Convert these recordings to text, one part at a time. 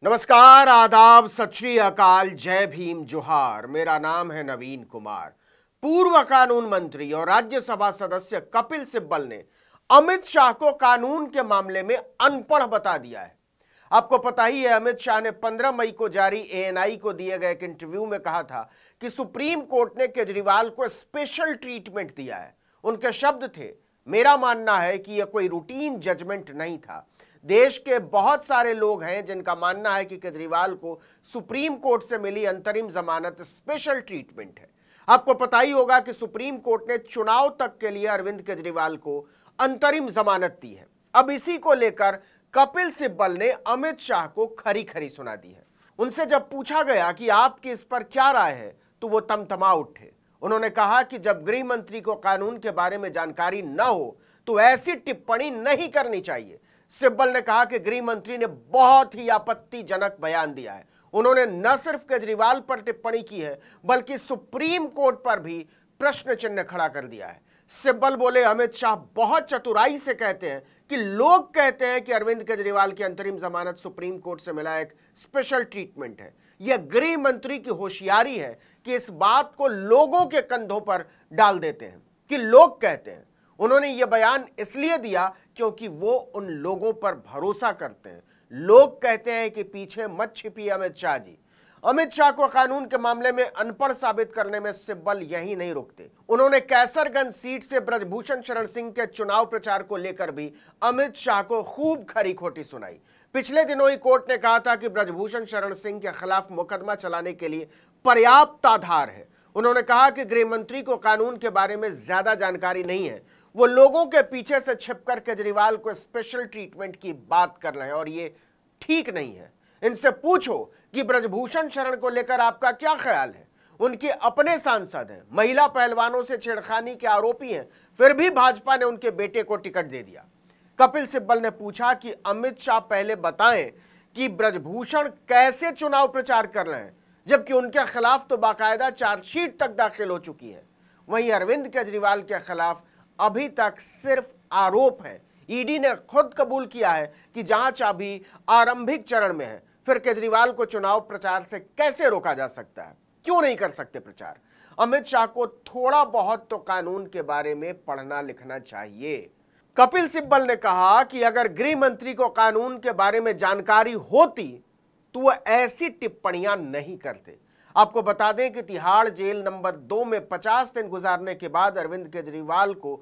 नमस्कार, आदाब, सत श्री अकाल, जय भीम, जोहार। मेरा नाम है नवीन कुमार। पूर्व कानून मंत्री और राज्यसभा सदस्य कपिल सिब्बल ने अमित शाह को कानून के मामले में अनपढ़ बता दिया है। आपको पता ही है, अमित शाह ने 15 मई को जारी एएनआई को दिए गए एक इंटरव्यू में कहा था कि सुप्रीम कोर्ट ने केजरीवाल को स्पेशल ट्रीटमेंट दिया है। उनके शब्द थे, मेरा मानना है कि यह कोई रूटीन जजमेंट नहीं था। देश के बहुत सारे लोग हैं जिनका मानना है कि केजरीवाल को सुप्रीम कोर्ट से मिली अंतरिम जमानत स्पेशल ट्रीटमेंट है। आपको पता ही होगा कि सुप्रीम कोर्ट ने चुनाव तक के लिए अरविंद केजरीवाल को अंतरिम जमानत दी है। अब इसी को लेकर कपिल सिब्बल ने अमित शाह को खरी खरी सुना दी है। उनसे जब पूछा गया कि आपकी इस पर क्या राय है, तो वो तमतमा उठे। उन्होंने कहा कि जब गृह मंत्री को कानून के बारे में जानकारी न हो तो ऐसी टिप्पणी नहीं करनी चाहिए। सिब्बल ने कहा कि गृह मंत्री ने बहुत ही आपत्तिजनक बयान दिया है। उन्होंने न सिर्फ केजरीवाल पर टिप्पणी की है, बल्कि सुप्रीम कोर्ट पर भी प्रश्न चिन्ह खड़ा कर दिया है। सिब्बल बोले, अमित शाह बहुत चतुराई से कहते हैं कि लोग कहते हैं कि अरविंद केजरीवाल की अंतरिम जमानत सुप्रीम कोर्ट से मिला एक स्पेशल ट्रीटमेंट है। यह गृह मंत्री की होशियारी है कि इस बात को लोगों के कंधों पर डाल देते हैं कि लोग कहते हैं। उन्होंने यह बयान इसलिए दिया क्योंकि वो उन लोगों पर भरोसा करते हैं। लोग कहते हैं कि पीछे मत छिपिए अमित शाह जी। अमित शाह को कानून के मामले में अनपढ़ साबित करने में सिब्बल यही नहीं रुकते। उन्होंने कैसरगंज सीट से ब्रजभूषण शरण सिंह के चुनाव प्रचार को लेकर भी अमित शाह को खूब खरी खोटी सुनाई। पिछले दिनों ही कोर्ट ने कहा था कि ब्रजभूषण शरण सिंह के खिलाफ मुकदमा चलाने के लिए पर्याप्त आधार है। उन्होंने कहा कि गृह मंत्री को कानून के बारे में ज्यादा जानकारी नहीं है, वो लोगों के पीछे से छिपकर केजरीवाल को स्पेशल ट्रीटमेंट की बात कर रहे हैं और ये ठीक नहीं है। इनसे पूछो कि ब्रजभूषण शरण को लेकर आपका क्या ख्याल है। उनके अपने सांसद हैं, महिला पहलवानों से छेड़खानी के आरोपी हैं, फिर भी भाजपा ने उनके बेटे को टिकट दे दिया। कपिल सिब्बल ने पूछा कि अमित शाह पहले बताएं कि ब्रजभूषण कैसे चुनाव प्रचार कर रहे हैं, जबकि उनके खिलाफ तो बाकायदा चार्जशीट तक दाखिल हो चुकी है। वहीं अरविंद केजरीवाल के खिलाफ अभी तक सिर्फ आरोप है। ईडी ने खुद कबूल किया है कि जांच अभी आरंभिक चरण में है। फिर केजरीवाल को चुनाव प्रचार से कैसे रोका जा सकता है? क्यों नहीं कर सकते प्रचार? अमित शाह को थोड़ा बहुत तो कानून के बारे में पढ़ना लिखना चाहिए। कपिल सिब्बल ने कहा कि अगर गृह मंत्री को कानून के बारे में जानकारी होती तो वह ऐसी टिप्पणियां नहीं करते। आपको बता दें कि तिहाड़ जेल नंबर 2 में 50 दिन गुजारने के बाद अरविंद केजरीवाल को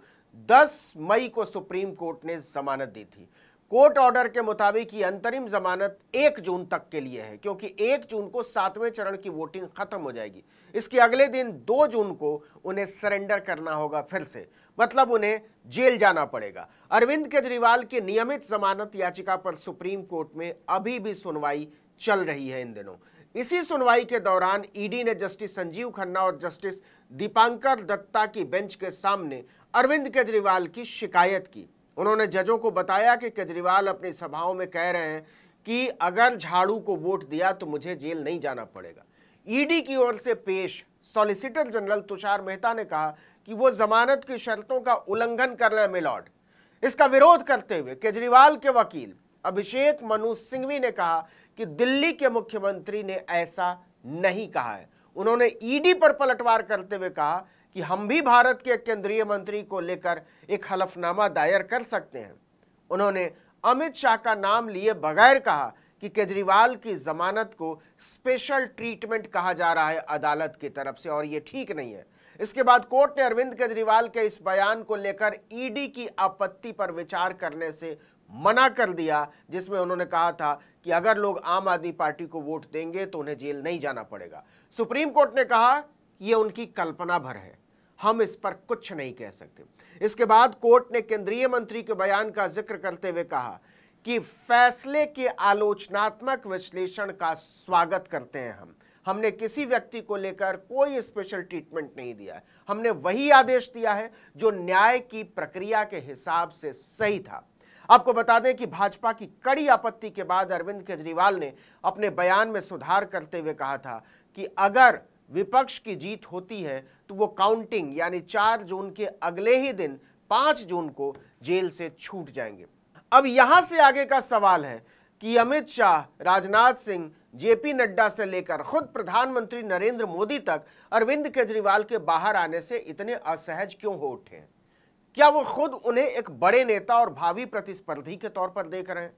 10 मई को सुप्रीम कोर्ट ने जमानत दी थी। कोर्ट ऑर्डर के मुताबिक ये अंतरिम जमानत 1 जून तक के लिए है, क्योंकि 1 जून को 7वें चरण की वोटिंग खत्म हो जाएगी। इसके अगले दिन 2 जून को उन्हें सरेंडर करना होगा फिर से, मतलब उन्हें जेल जाना पड़ेगा। अरविंद केजरीवाल की नियमित जमानत याचिका पर सुप्रीम कोर्ट में अभी भी सुनवाई चल रही है इन दिनों। इसी सुनवाई के दौरान ईडी ने जस्टिस संजीव खन्ना और जस्टिस दीपांकर दत्ता की बेंच के सामने अरविंद केजरीवाल की शिकायत की। उन्होंने जजों को बताया कि केजरीवाल अपनी सभाओं में कह रहे हैं कि अगर झाड़ू को वोट दिया तो मुझे जेल नहीं जाना पड़ेगा। ईडी की ओर से पेश सॉलिसिटर जनरल तुषार मेहता ने कहा कि वो जमानत की शर्तों का उल्लंघन कर रहे हैं मिलॉर्ड। इसका विरोध करते हुए केजरीवाल के वकील अभिषेक मनु सिंघवी ने कहा कि दिल्ली के मुख्यमंत्री ने ऐसा नहीं कहा है। उन्होंने ईडी पर पलटवार करते हुए कहा कि हम भी भारत के केंद्रीय मंत्री को लेकर एक हलफनामा दायर कर सकते हैं। उन्होंने अमित शाह का नाम लिए बगैर कहा कि केजरीवाल की जमानत को स्पेशल ट्रीटमेंट कहा जा रहा है अदालत की तरफ से, और ये ठीक नहीं है। इसके बाद कोर्ट ने अरविंद केजरीवाल के इस बयान को लेकर ईडी की आपत्ति पर विचार करने से मना कर दिया, जिसमें उन्होंने कहा था कि अगर लोग आम आदमी पार्टी को वोट देंगे तो उन्हें जेल नहीं जाना पड़ेगा। सुप्रीम कोर्ट ने कहा यह उनकी कल्पना भर है, हम इस पर कुछ नहीं कह सकते। इसके बाद कोर्ट ने केंद्रीय मंत्री के बयान का जिक्र करते हुए कहा कि फैसले के आलोचनात्मक विश्लेषण का स्वागत करते हैं। हमने किसी व्यक्ति को लेकर कोई स्पेशल ट्रीटमेंट नहीं दिया है। हमने वही आदेश दिया है जो न्याय की प्रक्रिया के हिसाब से सही था। आपको बता दें कि भाजपा की कड़ी आपत्ति के बाद अरविंद केजरीवाल ने अपने बयान में सुधार करते हुए कहा था कि अगर विपक्ष की जीत होती है तो वो काउंटिंग यानी 4 जून के अगले ही दिन 5 जून को जेल से छूट जाएंगे। अब यहां से आगे का सवाल है कि अमित शाह, राजनाथ सिंह, जेपी नड्डा से लेकर खुद प्रधानमंत्री नरेंद्र मोदी तक अरविंद केजरीवाल के बाहर आने से इतने असहज क्यों हो उठे हैं? क्या वो खुद उन्हें एक बड़े नेता और भावी प्रतिस्पर्धी के तौर पर देख रहे हैं?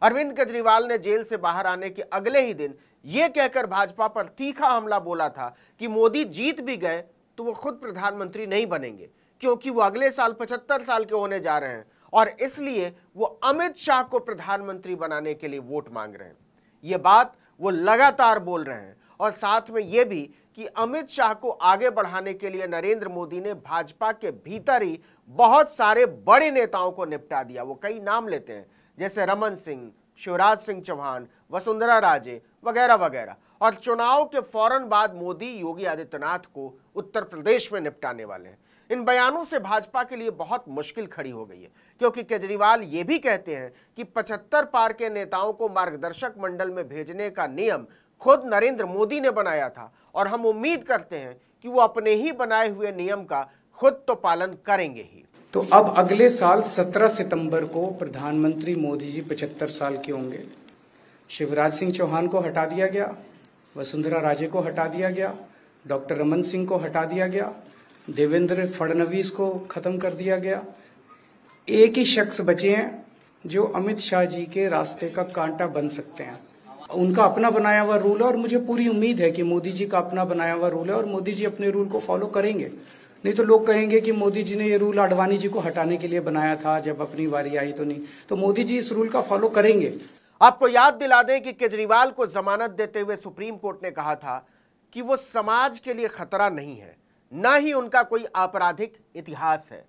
अरविंद केजरीवाल ने जेल से बाहर आने के अगले ही दिन यह कहकर भाजपा पर तीखा हमला बोला था कि मोदी जीत भी गए तो वो खुद प्रधानमंत्री नहीं बनेंगे, क्योंकि वो अगले साल 75 साल के होने जा रहे हैं और इसलिए वो अमित शाह को प्रधानमंत्री बनाने के लिए वोट मांग रहे हैं। ये बात वो लगातार बोल रहे हैं और साथ में ये भी कि अमित शाह को आगे बढ़ाने के लिए नरेंद्र मोदी ने भाजपा के भीतर ही बहुत सारे बड़े नेताओं को निपटा दिया। वो कई नाम लेते हैं, जैसे रमन सिंह, शिवराज सिंह चौहान, वसुंधरा राजे वगैरह वगैरह। और चुनाव के फौरन बाद मोदी योगी आदित्यनाथ को उत्तर प्रदेश में निपटाने वाले हैं। इन बयानों से भाजपा के लिए बहुत मुश्किल खड़ी हो गई है, क्योंकि केजरीवाल ये भी कहते हैं कि 75 पार के नेताओं को मार्गदर्शक मंडल में भेजने का नियम खुद नरेंद्र मोदी ने बनाया था और हम उम्मीद करते हैं कि वो अपने ही बनाए हुए नियम का खुद तो पालन करेंगे ही। तो अब अगले साल 17 सितंबर को प्रधानमंत्री मोदी जी 75 साल के होंगे। शिवराज सिंह चौहान को हटा दिया गया, वसुंधरा राजे को हटा दिया गया, डॉक्टर रमन सिंह को हटा दिया गया, देवेंद्र फडणवीस को खत्म कर दिया गया। एक ही शख्स बचे हैं जो अमित शाह जी के रास्ते का कांटा बन सकते हैं। उनका अपना बनाया हुआ रूल है और मुझे पूरी उम्मीद है कि मोदी जी का अपना बनाया हुआ रूल है और मोदी जी अपने रूल को फॉलो करेंगे। नहीं तो लोग कहेंगे कि मोदी जी ने ये रूल आडवाणी जी को हटाने के लिए बनाया था, जब अपनी बारी आई तो नहीं। तो मोदी जी इस रूल का फॉलो करेंगे। आपको याद दिला दें कि केजरीवाल को जमानत देते हुए सुप्रीम कोर्ट ने कहा था कि वो समाज के लिए खतरा नहीं है, न ही उनका कोई आपराधिक इतिहास है।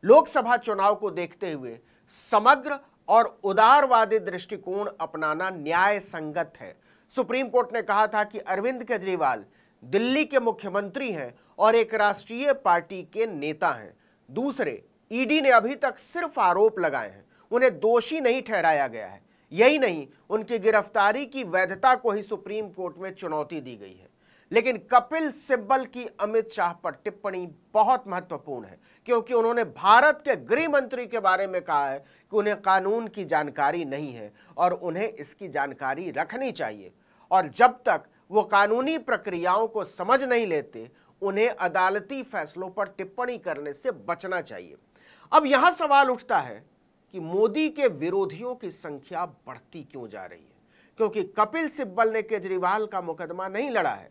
लोकसभा चुनाव को देखते हुए समग्र और उदारवादी दृष्टिकोण अपनाना न्याय संगत है। सुप्रीम कोर्ट ने कहा था कि अरविंद केजरीवाल दिल्ली के मुख्यमंत्री हैं और एक राष्ट्रीय पार्टी के नेता हैं। दूसरे, ईडी ने अभी तक सिर्फ आरोप लगाए हैं, उन्हें दोषी नहीं ठहराया गया है। यही नहीं, उनकी गिरफ्तारी की वैधता को ही सुप्रीम कोर्ट में चुनौती दी गई है। लेकिन कपिल सिब्बल की अमित शाह पर टिप्पणी बहुत महत्वपूर्ण है, क्योंकि उन्होंने भारत के गृह मंत्री के बारे में कहा है कि उन्हें कानून की जानकारी नहीं है और उन्हें इसकी जानकारी रखनी चाहिए, और जब तक वो कानूनी प्रक्रियाओं को समझ नहीं लेते उन्हें अदालती फैसलों पर टिप्पणी करने से बचना चाहिए। अब यहां सवाल उठता है कि मोदी के विरोधियों की संख्या बढ़ती क्यों जा रही है, क्योंकि कपिल सिब्बल ने केजरीवाल का मुकदमा नहीं लड़ा है,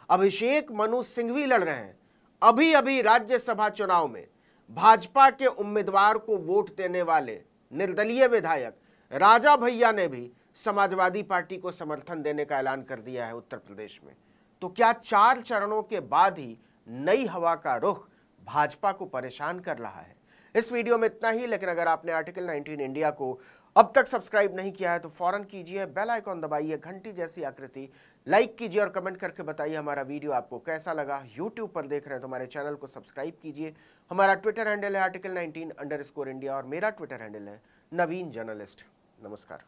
अभिषेक मनु सिंघवी लड़ रहे हैं। अभी अभी राज्यसभा चुनाव में भाजपा के उम्मीदवार को वोट देने वाले निर्दलीय विधायक राजा भैया ने भी समाजवादी पार्टी को समर्थन देने का ऐलान कर दिया है उत्तर प्रदेश में। तो क्या 4 चरणों के बाद ही नई हवा का रुख भाजपा को परेशान कर रहा है? इस वीडियो में इतना ही, लेकिन अगर आपने आर्टिकल 19 इंडिया को अब तक सब्सक्राइब नहीं किया है तो फौरन कीजिए, बेल आइकॉन दबाइए, घंटी जैसी आकृति, लाइक कीजिए और कमेंट करके बताइए हमारा वीडियो आपको कैसा लगा। यूट्यूब पर देख रहे हैं तो हमारे चैनल को सब्सक्राइब कीजिए। हमारा ट्विटर हैंडल है article19_India और मेरा ट्विटर हैंडल है नवीन जर्नलिस्ट। नमस्कार।